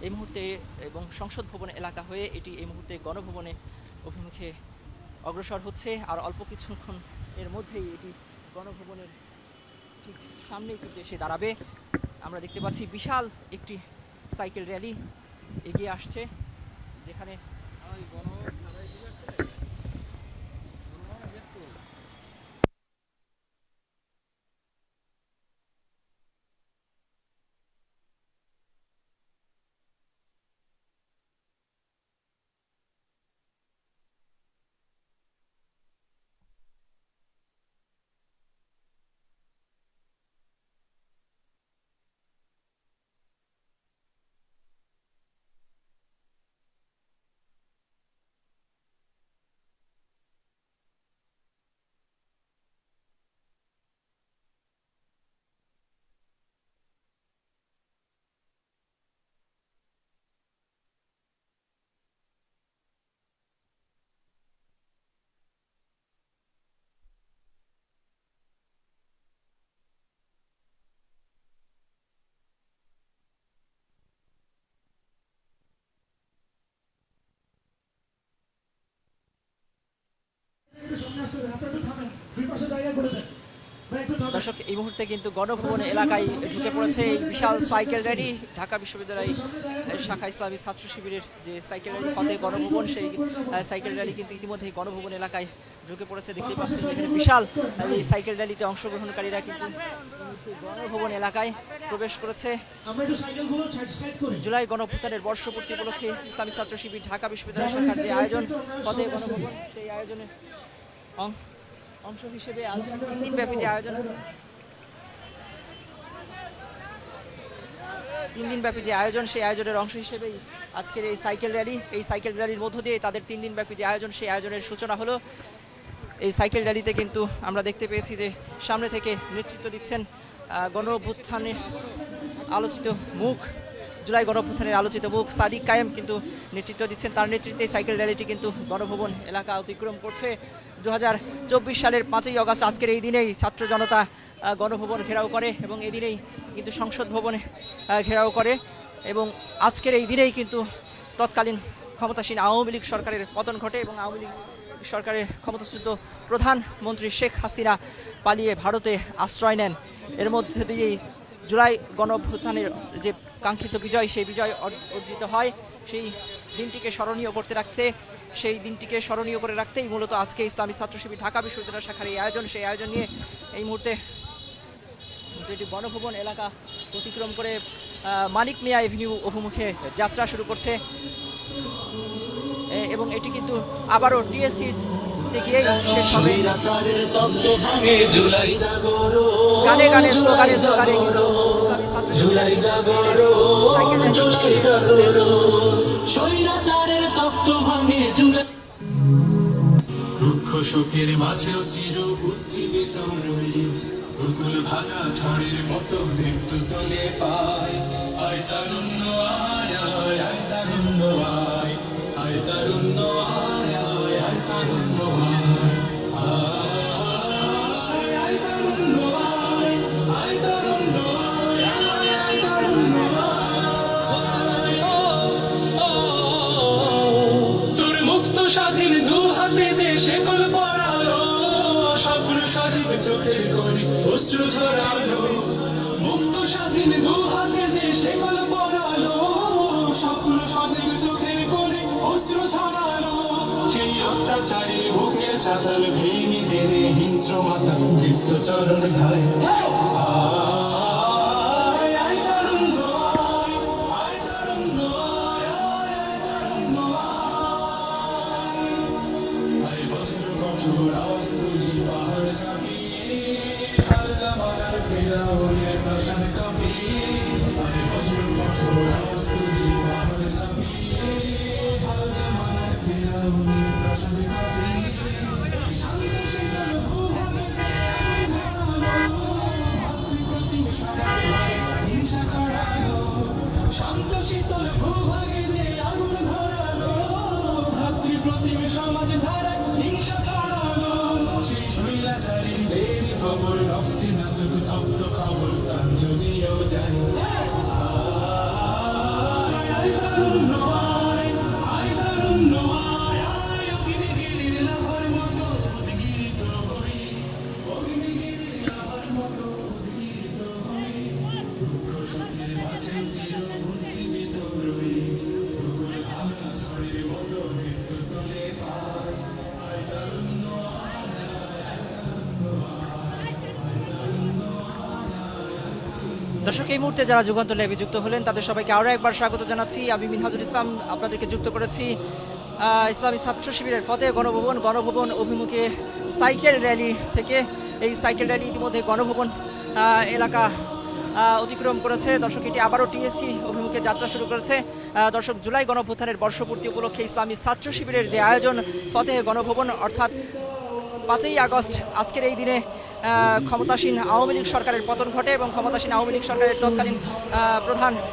এই মুহূর্তে এবং সংসদ ভবন এলাকা হয়ে এটি এই মুহূর্তে গণভবনে অভিমুখে অগ্রসর হচ্ছে। আর অল্প কিছুক্ষণ এর মধ্যেই এটি গণভবনের ঠিক সামনেই কিন্তু এসে দাঁড়াবে। আমরা দেখতে পাচ্ছি বিশাল একটি সাইকেল র্যালি এগিয়ে আসছে, যেখানে দর্শক, এই মুহূর্তে কিন্তু গণভবন এলাকায় ঢুকে পড়েছে এই বিশাল সাইকেল র্যালি। ঢাকা বিশ্ববিদ্যালয় শাখা ইসলামী ছাত্র শিবিরের যে সাইকেল র্যালি ফতেহ গণভবন, সেই সাইকেল র্যালি কিন্তু ইতিমধ্যেই গণভবন এলাকায় ঢুকে পড়েছে। দেখতেই পাচ্ছেন এখানে বিশাল এই সাইকেল র্যালিতে অংশগ্রহণকারীরা কিন্তু গণভবন এলাকায় প্রবেশ করেছে। জুলাই গণঅভ্যুত্থানের বর্ষপূর্তি উপলক্ষে ইসলামী ছাত্র শিবির ঢাকা বিশ্ববিদ্যালয় শাখার যে আয়োজন ফতেহ গণভবন, সেই আয়োজনের অংশ হিসেবে আজ 3 দিনব্যাপী যে আয়োজন, 3 দিনব্যাপী যে আয়োজন, সেই আয়োজনের অংশ হিসেবেই আজকের এই সাইকেল র্যালি। এই সাইকেল র্যালির মধ্য দিয়ে তাদের 3 দিনব্যাপী যে আয়োজন, সেই আয়োজনের সূচনা হলো। এই সাইকেল র্যালিতে কিন্তু আমরা দেখতে পেয়েছি যে সামনে থেকে নেতৃত্ব দিচ্ছেন গণঅভ্যুত্থানের আলোচিত মুখ, জুলাই গণঅভ্যুত্থানের আলোচিত মুখ সাদিক কায়েম কিন্তু নেতৃত্ব দিচ্ছেন। তার নেতৃত্বে সাইকেল র্যালিটি কিন্তু গণভবন এলাকা অতিক্রম করছে। 2024 সালের 5ই আগস্ট আজকের এই দিনেই ছাত্র জনতা গণভবন ঘেরাও করে এবং এই দিনেই কিন্তু সংসদ ভবনে ঘেরাও করে এবং আজকের এই দিনেই কিন্তু তৎকালীন ক্ষমতাসীন আওয়ামী লীগ সরকারের পতন ঘটে এবং আওয়ামী লীগ সরকারের ক্ষমতাচ্যুত প্রধানমন্ত্রী শেখ হাসিনা পালিয়ে ভারতে আশ্রয় নেন। এর মধ্যে দিয়েই জুলাই গণঅভ্যুত্থানের যে কাঙ্ক্ষিত বিজয়, সেই বিজয় অর্জিত হয়। সেই দিনটিকে স্মরণীয় করতে রাখতে, সেই দিনটিকে স্মরণীয় করে রাখতেই মূলত আজকে ইসলামী ছাত্র শিবির ঢাকা বিশ্ববিদ্যালয় শাখার এই আয়োজন। সেই আয়োজন নিয়ে এই মুহূর্তে এটি গণভবন এলাকা অতিক্রম করে মানিক মিয়া এভিনিউ অভিমুখে যাত্রা শুরু করছে এবং এটি কিন্তু আবারও টিএসসি গিয়ে শেষ হবে। গানে গানে স্লোগানে স্লোগানে কিন্তু ইসলামী ছাত্র শিবির দুঃখ শোকের মাঝেও চির উজ্জীবিত রই, বুকুল ভাঙা ঝড়ের মতো মৃত্যু তোলে পায়। আয় তারুণ্য আয় আয় আয় তারুণ্য আয়, আয় তারুণ্য আয় আয় আয় তারুণ্য আয়, আয় আয় তারুণ্য আয়, আয় তারুণ্য আয় আয় আয় তারুণ্য আয়। তোর মুক্ত স্বাধীন দু হাতে যে শেকল পরালো, স্বপ্ন সাজিব চোখের কোণে অশ্রু ঝরালো। মুক্ত স্বাধীন দু হাতে যে শেকল পরালো, স্বৈরাচারী মুখের চাতাল ভেঙে দেনে হিংস্র মাতা তৃপ্ত চরণ ধায় শান্ত শীতল ভূভাগে যে আগুন ধরালো ভ্রাতৃ প্রতিম সমাজ ধারায় হিংসা ছড়ালো সেই স্বৈরাচারীদের খবর রক্তে নাচুক তপ্ত খবর প্রাণ যদিও জানি আয় তারুণ্য আয়, আয় তারুণ্য আয়, আয় অগ্নিগিরির লাভার মতো উদ্গিরিত হই, অগ্নিগিরির লাভার মতো উদ্গিরিত হই, দুঃখ সুখের মাঝে চির উজ্জীবিত রই, ভূগোল ভাঙা ঝড়ের মতো মৃত্যু তুলে পাই, আয় তারুণ্য আয়, আয় তারুণ্য আয়, আয় তারুণ্য দর্শক, এই মুহূর্তে যারা যুগান্তর ল্যাবে যুক্ত হলেন তাদের সবাইকে আরও একবার স্বাগত জানাচ্ছি। আমি মিনহাজুল ইসলাম আপনাদেরকে যুক্ত করেছি ইসলামী ছাত্র শিবিরের ফতেহ গণভবন অভিমুখে সাইকেল র্যালি থেকে। এই সাইকেল র্যালি ইতিমধ্যে গণভবন এলাকা অতিক্রম করেছে। দর্শক, এটি আবারও টিএসসি অভিমুখে যাত্রা শুরু করেছে। দর্শক, জুলাই গণঅভ্যুত্থানের বর্ষপূর্তি উপলক্ষে ইসলামী ছাত্র শিবিরের যে আয়োজন ফতেহ গণভবন, অর্থাৎ 5ই আগস্ট আজকের এই দিনে ক্ষমতাসীন আওয়ামী লীগ সরকারের পতন ঘটে এবং ক্ষমতাসীন আওয়ামী লীগ সরকারের তৎকালীন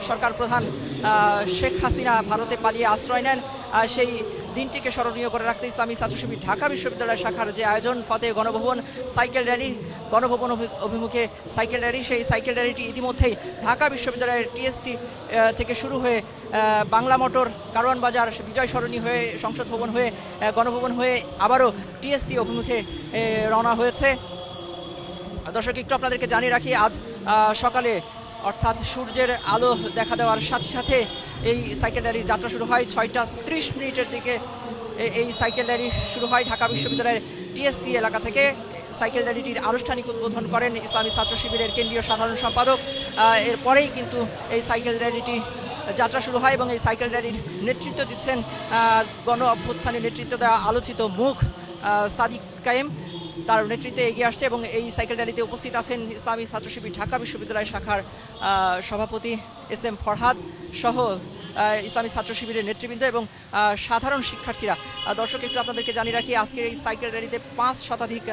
সরকার প্রধান শেখ হাসিনা ভারতে পালিয়ে আশ্রয় নেন। সেই দিনটিকে স্মরণীয় করে রাখতে ইসলামী ছাত্র শিবির ঢাকা বিশ্ববিদ্যালয় শাখার যে আয়োজন ফতেহ গণভবন সাইকেল র্যালি, গণভবন অভিমুখে সাইকেল র্যালি, সেই সাইকেল র্যালিটি ইতিমধ্যেই ঢাকা বিশ্ববিদ্যালয়ের টিএসসি থেকে শুরু হয়ে বাংলা মোটর, কারওয়ান বাজার, বিজয় সরণি হয়ে, সংসদ ভবন হয়ে, গণভবন হয়ে আবারও টিএসসি অভিমুখে রওনা হয়েছে। দর্শক, একটু আপনাদেরকে জানিয়ে রাখি, আজ সকালে অর্থাৎ সূর্যের আলো দেখা দেওয়ার সাথে সাথে এই সাইকেল র্যালির যাত্রা শুরু হয়। 6টা 30 মিনিটের দিকে এই সাইকেল র্যালি শুরু হয় ঢাকা বিশ্ববিদ্যালয়ের টিএসসি এলাকা থেকে। সাইকেল র্যালিটির আনুষ্ঠানিক উদ্বোধন করেন ইসলামী ছাত্র শিবিরের কেন্দ্রীয় সাধারণ সম্পাদক। এরপরেই কিন্তু এই সাইকেল র্যালিটি যাত্রা শুরু হয় এবং এই সাইকেল র্যালির নেতৃত্ব দিচ্ছেন গণ অভ্যুত্থানে নেতৃত্ব দেওয়া আলোচিত মুখ সাদিক কায়েম। তার নেতৃত্বে এগিয়ে আসছে এবং এই সাইকেল র্যালিতে উপস্থিত আছেন ইসলামী ছাত্র শিবির ঢাকা বিশ্ববিদ্যালয় শাখার সভাপতি SM ফরহাদ সহ ইসলামী ছাত্র শিবিরের নেতৃবৃন্দ এবং সাধারণ শিক্ষার্থীরা। দর্শক, একটু আপনাদেরকে জানিয়ে রাখি, আজকের এই সাইকেল র্যালিতে 5 শতাধিক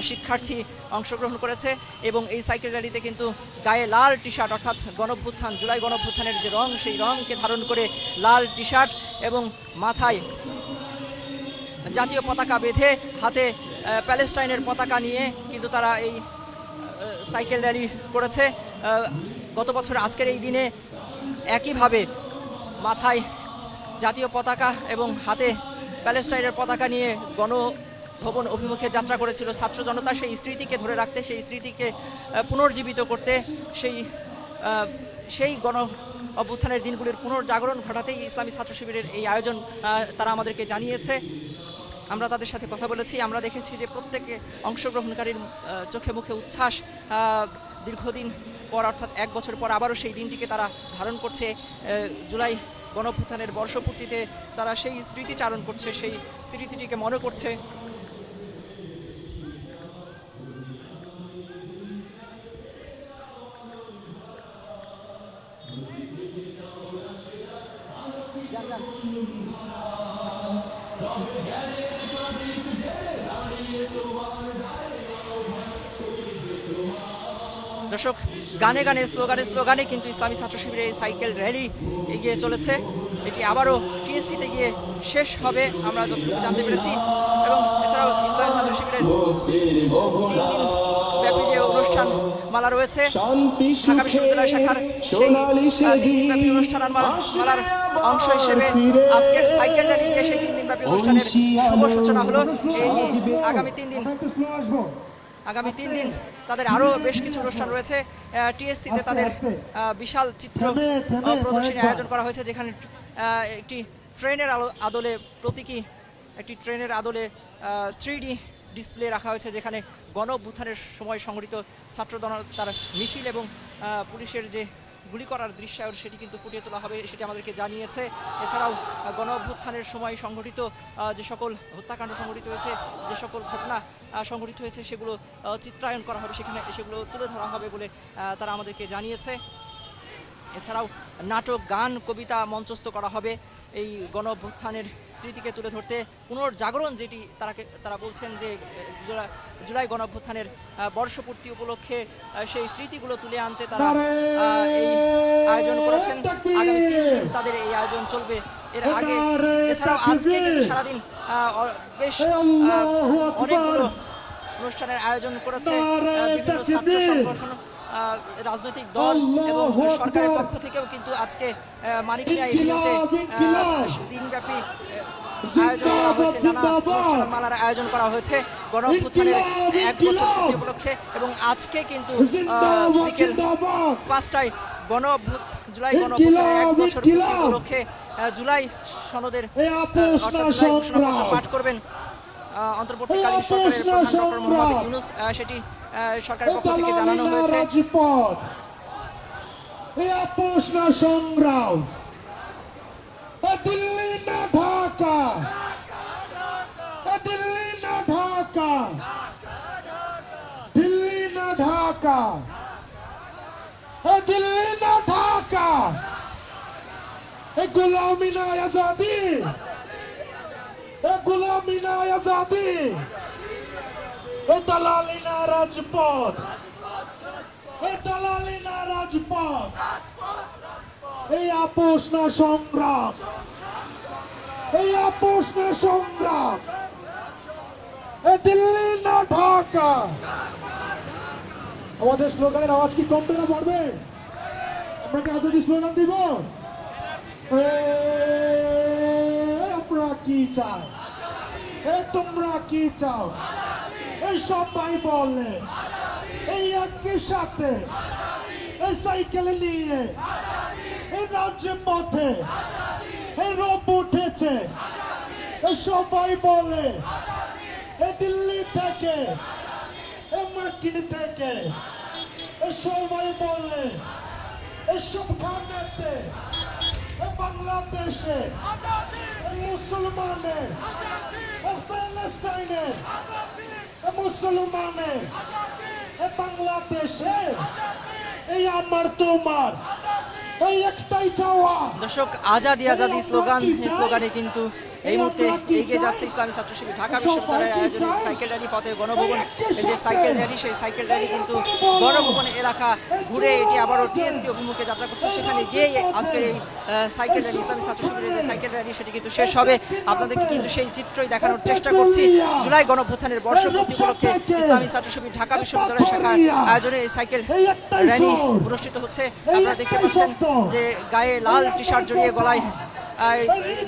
শিক্ষার্থী অংশগ্রহণ করেছে এবং এই সাইকেল র্যালিতে কিন্তু গায়ে লাল টি শার্ট, অর্থাৎ গণঅভ্যুত্থান, জুলাই গণঅভ্যুত্থানের যে রং, সেই রংকে ধারণ করে লাল টি শার্ট এবং মাথায় জাতীয় পতাকা বেঁধে হাতে প্যালেস্টাইনের পতাকা নিয়ে কিন্তু তারা এই সাইকেল র্যালি করেছে। গত বছর আজকের এই দিনে একইভাবে মাথায় জাতীয় পতাকা এবং হাতে প্যালেস্টাইনের পতাকা নিয়ে গণভবন অভিমুখে যাত্রা করেছিল ছাত্র জনতা। সেই স্মৃতিকে ধরে রাখতে, সেই স্মৃতিকে পুনর্জীবিত করতে, সেই গণ অভ্যুত্থানের দিনগুলির পুনর্জাগরণ ঘটাতেই ইসলামী ছাত্র শিবিরের এই আয়োজন তারা আমাদেরকে জানিয়েছে। আমরা তাদের সাথে কথা বলেছি, আমরা দেখেছি যে প্রত্যেকে অংশগ্রহণকারীর চোখে মুখে উচ্ছ্বাস। দীর্ঘদিন পর, অর্থাৎ 1 বছর পর আবারও সেই দিনটিকে তারা ধারণ করছে। জুলাই গণঅভ্যুত্থানের বর্ষপূর্তিতে তারা সেই স্মৃতিচারণ করছে, সেই স্মৃতিটিকে মনে করছে। দর্শক, গানে গানে স্লোগানে কিন্তু ইসলামী ছাত্র শিবিরের এই সাইকেল র্যালি এগিয়ে চলেছে। এটি আবারও টিএসসিতে গিয়ে শেষ হবে আমরা যতটুকু জানতে পেরেছি। এবং এছাড়াও ইসলামী ছাত্র শিবিরের 3 দিন ব্যাপী যে অনুষ্ঠান মালা রয়েছে ঢাকা বিশ্ববিদ্যালয় শাখার, সেই 3 দিন ব্যাপী অনুষ্ঠান মালার অংশ হিসেবে আজকের সাইকেল র্যালি দিয়ে সেই 3 দিন ব্যাপী অনুষ্ঠানের শুভ সূচনা হলো। এই আগামী 3 দিন তাদের আরও বেশ কিছু অনুষ্ঠান রয়েছে। টিএসসিতে তাদের বিশাল চিত্র প্রদর্শনী আয়োজন করা হয়েছে, যেখানে একটি ট্রেনের আদলে প্রতীকী একটি ট্রেনের আদলে 3D ডিসপ্লে রাখা হয়েছে, যেখানে গণ অভ্যুত্থানের সময় সংঘটিত ছাত্র জনতার মিছিল এবং পুলিশের যে গুলি করার দৃশ্যায়ন সেটি কিন্তু ফুটিয়ে তোলা হবে, সেটি আমাদেরকে জানিয়েছে। এছাড়াও গণ অভ্যুত্থানের সময় সংঘটিত যে সকল হত্যাকাণ্ড সংঘটিত হয়েছে, যে সকল ঘটনা সংঘটিত হয়েছে সেগুলো চিত্রায়ন করা হবে, সেগুলো তুলে ধরা হবে বলে তারা আমাদেরকে জানিয়েছে। এছাড়াও নাটক, গান, কবিতা মঞ্চস্থ করা হবে এই গণ অভ্যুত্থানের স্মৃতিকে তুলে ধরতে। পুনর্জাগরণ যেটি তারা বলছেন যে জুলাই গণ অভ্যুত্থানের বর্ষপূর্তি উপলক্ষে সেই স্মৃতিগুলো তুলে আনতে তারা এই আয়োজন করেছেন। আগামী 3 দিন তাদের এই আয়োজন চলবে। এর আগে এছাড়াও আজকে কিন্তু সারাদিন বেশ অনেকগুলো অনুষ্ঠানের আয়োজন করেছে বিভিন্ন ছাত্র সংগঠন, রাজনৈতিক দল এবং সরকারের পক্ষ থেকেও কিন্তু আজকে মানিক মিয়া এভিনিউতে দিনব্যাপী আয়োজন করা হয়েছে, নানা অনুষ্ঠানমালার আয়োজন করা হয়েছে গণ অভ্যুত্থানের 1 বছর পূর্তি উপলক্ষে। এবং আজকে কিন্তু বিকেল 5টায় জুলাই গণ অভ্যুত্থানের 1 বছর পূর্তি উপলক্ষে জুলাই সনদের অর্থাৎ জুলাই ঘোষণাপত্র পাঠ করবেন অন্তর্বর্তীকালীন সরকারের প্রধান ডক্টর মোহাম্মদ ইউনূস। সেটি সরকারের পক্ষ থেকে জানানো হয়েছে। সংগ্রাম দিল্লি না ঢাকা, দিল্লি না ঢাকা, দিল্লি না ঢাকা, দিল্লি না ঢাকা, গুলামি না আজাদি, গুলামি না আজাদি, দালালি না রাজপথ, দালালি না রাজপথ, এই আপোষ না সংগ্রাম, এই আপোষ না সংগ্রাম, দিল্লি না ঢাকা। আমাদের স্লোগানের আওয়াজ কি কমবে না বাড়বে? আমরা কি আজাদি স্লোগান দিব? আমরা কি চাই? তোমরা কি চাও? এই সবাই বলে এই একই সাথে এই সাইকেল নিয়ে এই রাজপথে এই রব উঠেছে। সবাই বলে এই দিল্লি থেকে এই মার্কিন থেকে সবাই বলে এই সবখানেতে বাংলাদেশে মুসলমানের প্যালেস্টাইনের মুসলমানের বাংলাদেশে এই আমার তোমার এই একটাই চাওয়া। দর্শক, আজাদি আজাদি স্লোগান, এই স্লোগানে কিন্তু এই মুহূর্তে এগিয়ে যাচ্ছে ইসলামী ছাত্র শিবির ঢাকা বিশ্ববিদ্যালয়ের আয়োজনে সাইকেল র্যালি ফতেহ গণভবন। এই যে সাইকেল র্যালি, সেই সাইকেল র্যালি কিন্তু গণভবন এলাকা ঘুরে এটি আবারও টিএসসি অভিমুখে যাত্রা করছে। সেখানে গিয়ে আজকের এই সাইকেল র্যালি, ইসলামী ছাত্র শিবিরের যে সাইকেল র্যালি সেটি কিন্তু শেষ হবে। আপনাদেরকে কিন্তু সেই চিত্রই দেখানোর চেষ্টা করছি। জুলাই গণঅভ্যুত্থানের বর্ষপূর্তি উপলক্ষে ইসলামী ছাত্র শিবির ঢাকা বিশ্ববিদ্যালয় শাখার আয়োজনে এই সাইকেল র্যালি অনুষ্ঠিত হচ্ছে। আপনারা দেখতে পাচ্ছেন যে গায়ে লাল টি শার্ট জড়িয়ে গলায়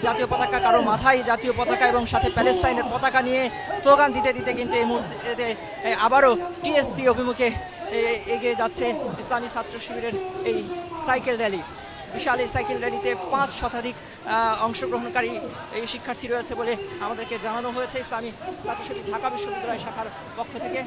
জাতীয় পতাকা, কারো মাথায় জাতীয় পতাকা এবং সাথে প্যালেস্টাইনের পতাকা নিয়ে স্লোগান দিতে দিতে কিন্তু এই মুহূর্তে আবারও টিএসসি অভিমুখে এগিয়ে যাচ্ছে ইসলামী ছাত্র শিবিরের এই সাইকেল র্যালি। বিশাল এই সাইকেল র্যালিতে 5 শতাধিক অংশগ্রহণকারী এই শিক্ষার্থী রয়েছে বলে আমাদেরকে জানানো হয়েছে ইসলামী ছাত্র শিবির ঢাকা বিশ্ববিদ্যালয় শাখার পক্ষ থেকে।